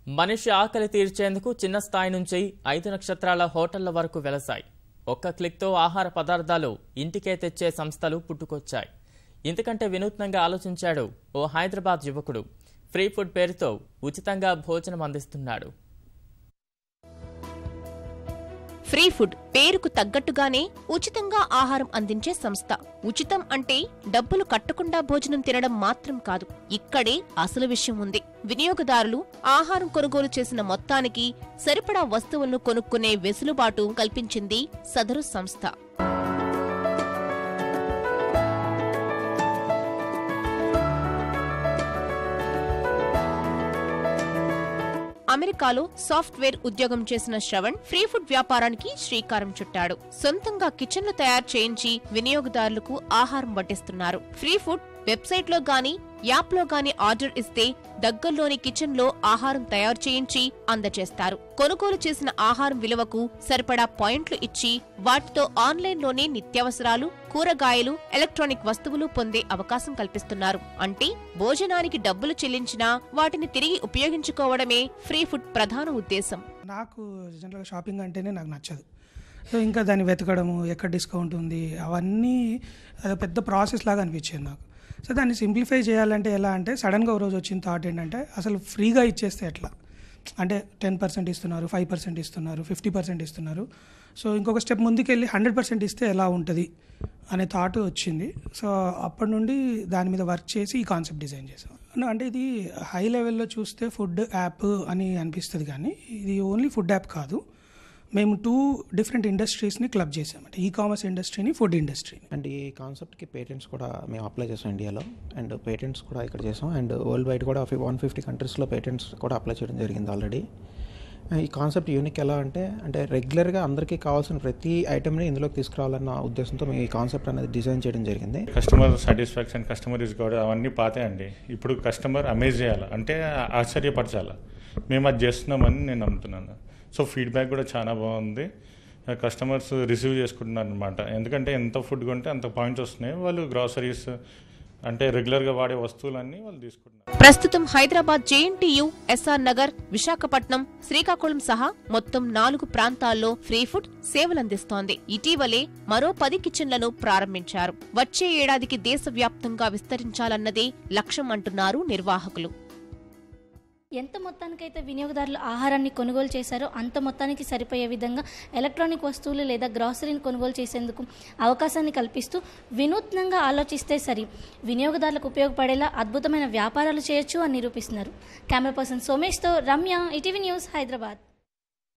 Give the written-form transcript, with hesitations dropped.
మనిషి ఆకలి తీర్చేందుకు చిన్న స్థాయి నుంచి 5 నక్షత్రాల హోటళ్ల వరకు వెలసాయి. ఒక్క క్లిక్తో ఆహార పదార్థాలు ఇంటికే తెచ్చే సంస్థలు పుట్టుకొచ్చాయి. ఇంతకంటే వినూత్నంగా ఆలోచించాడు ఓ హైదరాబాద్ యువకుడు. ఫ్రీ ఫుడ్ పేరుతో ఉచితంగా భోజనం అందిస్తున్నాడు. ఫ్రీ ఫుడ్ పేరుకు తగ్గట్టుగానే ఉచితంగా ఆహారం అందించే సంస్థ. ఉచితం అంటే డబ్బులు కట్టకుండా భోజనం తినడం మాత్రం కాదు. ఇక్కడే అసలు విషయం ఉంది. వినియోగదారులు ఆహారం కొనుగోలు చేసిన మొత్తానికి సరిపడా వస్తువులను కొనుక్కునే వెసులుబాటు కల్పించింది సదరు సంస్థ. అమెరికాలో సాఫ్ట్వేర్ ఉద్యోగం చేసిన శ్రవణ్ ఫ్రీ ఫుడ్ వ్యాపారానికి శ్రీకారం చుట్టాడు. సొంతంగా కిచెన్లు తయారు చేయించి వినియోగదారులకు ఆహారం వడ్డిస్తున్నారు. ఫ్రీ ఫుడ్ వెబ్సైట్లో గానీ యాప్లో గానీ ఆర్డర్ ఇస్తే దగ్గర్లోని కిచెన్ లో ఆహారం తయారు చేయించి అందజేస్తారు. కొనుగోలు చేసిన ఆహారం విలువకు సరిపడా పాయింట్లు ఇచ్చి వాటితో ఆన్లైన్లోనే నిత్యావసరాలు, కూరగాయలు, ఎలక్ట్రానిక్ వస్తువులు పొందే అవకాశం కల్పిస్తున్నారు. అంటే భోజనానికి డబ్బులు చెల్లించినా వాటిని తిరిగి ఉపయోగించుకోవడమే ఫ్రీ ఫుడ్ ప్రధాన ఉద్దేశం. నాకు జనరల్గా షాపింగ్ అంటేనే నాకు నచ్చదు. సో ఇంకా దాన్ని వెతకడము, ఎక్కడ డిస్కౌంట్ ఉంది, అవన్నీ పెద్ద ప్రాసెస్ లాగా అనిపించింది నాకు. సో దాన్ని సింప్లిఫై చేయాలంటే ఎలా అంటే సడన్గా ఒక రోజు వచ్చిన థాట్ ఏంటంటే అసలు ఫ్రీగా ఇచ్చేస్తే ఎట్లా, అంటే 10% ఇస్తున్నారు, 5% ఇస్తున్నారు, 50% ఇస్తున్నారు. సో ఇంకొక స్టెప్ ముందుకెళ్ళి 100% ఇస్తే ఎలా ఉంటుంది అనే థాట్ వచ్చింది. సో అప్పటి నుండి దాని మీద వర్క్ చేసి ఈ కాన్సెప్ట్ డిజైన్ చేసాం. అంటే ఇది హై లెవెల్లో చూస్తే ఫుడ్ యాప్ అని అనిపిస్తుంది, కానీ ఇది ఓన్లీ ఫుడ్ యాప్ కాదు. మేము 2 డిఫరెంట్ ఇండస్ట్రీస్ని క్లబ్ చేసామంటే ఈ కామర్స్ ఇండస్ట్రీని, ఫుడ్ ఇండస్ట్రీని. అండ్ ఈ కాన్సెప్ట్కి పేటెంట్స్ కూడా మేము అప్లై చేసాం ఇండియాలో, అండ్ పేటెంట్స్ కూడా ఇక్కడ చేసాం. అండ్ వరల్డ్ వైడ్ కూడా 150 కంట్రీస్లో పేటెంట్స్ కూడా అప్లై చేయడం జరిగింది ఆల్రెడీ. ఈ కాన్సెప్ట్ యూనిక్ ఎలా అంటే రెగ్యులర్గా అందరికీ కావాల్సిన ప్రతి ఐటమ్ని ఇందులోకి తీసుకురావాలన్న ఉద్దేశంతో మేము ఈ కాన్సెప్ట్ అనేది డిజైన్ చేయడం జరిగింది. Customer satisfaction, customer is Goud అవన్నీ పాతే అండి. ఇప్పుడు కస్టమర్ అమేజ్ చేయాలి అంటే ఆశ్చర్యపరచాలి. మేము అది చేస్తున్నామని నేను నమ్ముతున్నాను. సో ఫీడ్బ్యాక్ కూడా చాలా బాగుంది. కస్టమర్స్ రిసీవ్ చేసుకుంటున్నారు అనమాట. ఎందుకంటే ఎంత ఫుడ్ కొంటే అంత పాయింట్స్ వస్తున్నాయి. వాళ్ళు గ్రాసరీస్ అంటే రెగ్యులర్గా వాడే వస్తువులన్నీ వాళ్ళు తీసుకుంటున్నారు. ప్రస్తుతం హైదరాబాద్ జేఎన్టీయూ, ఎస్ఆర్ నగర్, విశాఖపట్నం, శ్రీకాకుళం సహా మొత్తం 4 ప్రాంతాల్లో ఫ్రీ ఫుడ్ సేవలందిస్తోంది. ఇటీవలే మరో 10 కిచెన్లను ప్రారంభించారు. వచ్చే ఏడాదికి దేశవ్యాప్తంగా విస్తరించాలన్నదే లక్ష్యం అంటున్నారు నిర్వాహకులు. ఎంత మొత్తానికైతే వినియోగదారులు ఆహారాన్ని కొనుగోలు చేశారో అంత మొత్తానికి సరిపోయే విధంగా ఎలక్ట్రానిక్ వస్తువులు లేదా గ్రాసరీని కొనుగోలు చేసేందుకు అవకాశాన్ని కల్పిస్తూ వినూత్నంగా ఆలోచిస్తే సరి వినియోగదారులకు ఉపయోగపడేలా అద్భుతమైన వ్యాపారాలు చేయొచ్చు అని నిరూపిస్తున్నారు. కెమెరా పర్సన్ సోమేష్తో రమ్య, ఈటీవీ న్యూస్, హైదరాబాద్.